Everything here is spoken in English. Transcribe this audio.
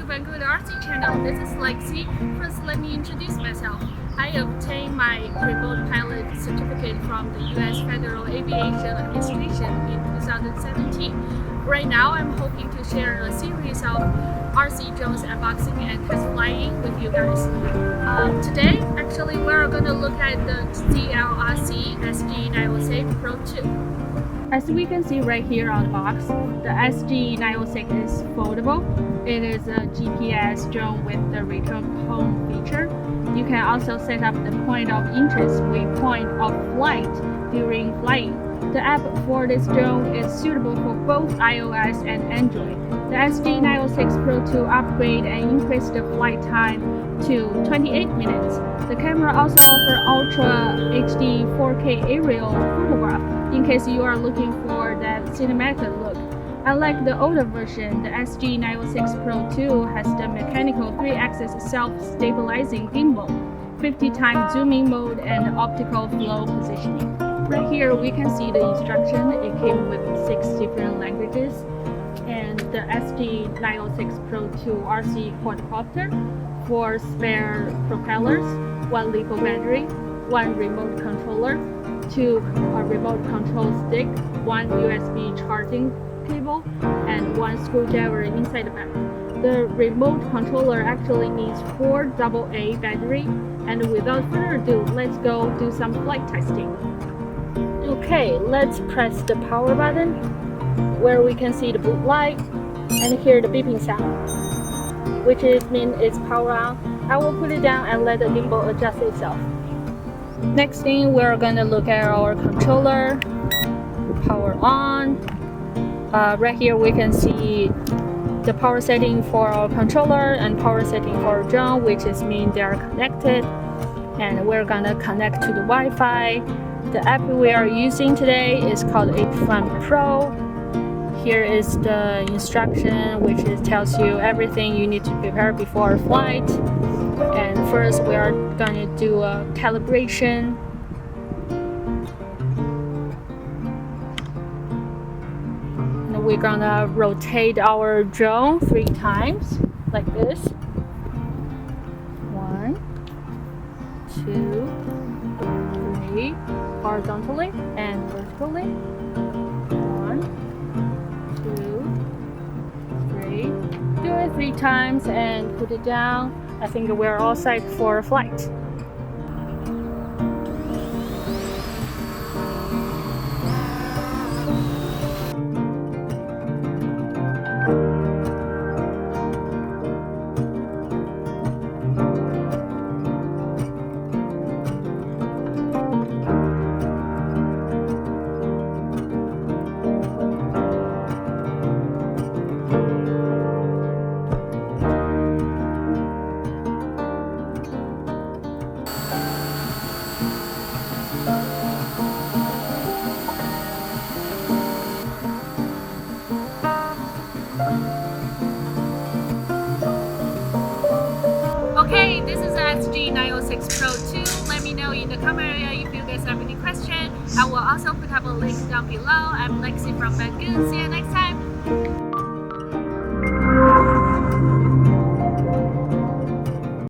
Banggood RC channel. This is Lexi. First, let me introduce myself. I obtained my remote pilot certificate from the U.S. Federal Aviation Administration in 2017. Right now, I'm hoping to share a series of RC drones unboxing and test flying with you guys. Today, actually, we're going to look at the ZLRC SG906 Pro 2. As we can see right here on the box, the SG906 is foldable. It is a GPS drone with the return home feature. You can also set up the point of interest waypoint of flight during flying. The app for this drone is suitable for both iOS and Android. The SG906 Pro 2 upgrade and increase the flight time to 28 minutes. The camera also offers Ultra HD 4K aerial photograph in case you are looking for that cinematic look. Unlike the older version, the SG906 Pro 2 has the mechanical 3-axis self-stabilizing gimbal, 50x zooming mode, and optical flow positioning. Right here we can see the instruction. It came with 6 different languages. And the SG906 Pro 2 RC Quadcopter, 4 spare propellers, 1 LiPo battery, 1 remote controller, 2 remote control stick, 1 USB charging cable, and 1 screwdriver inside the back. The remote controller actually needs 4 AA battery, and without further ado, let's go do some flight testing. Okay, let's press the power button, where we can see the blue light and hear the beeping sound, which means it's power on. I will put it down and let the gimbal adjust itself. Next thing, we're gonna look at our controller. Power on. Right here we can see the power setting for our controller and power setting for our drone, which means they are connected. And we're gonna connect to the Wi-Fi. The app we are using today is called H1 Pro. Here is the instruction, which tells you everything you need to prepare before flight. And first, we are going to do a calibration. And we're going to rotate our drone 3 times, like this. 1, 2, 3, horizontally and vertically. 1, 2, 3. Do it 3 times and put it down. I think we're all set for flight. Okay, this is the SG906 Pro 2. Let me know in the comment area if you guys have any questions. I will also put up a link down below. I'm Lexi from Banggood. See you next time.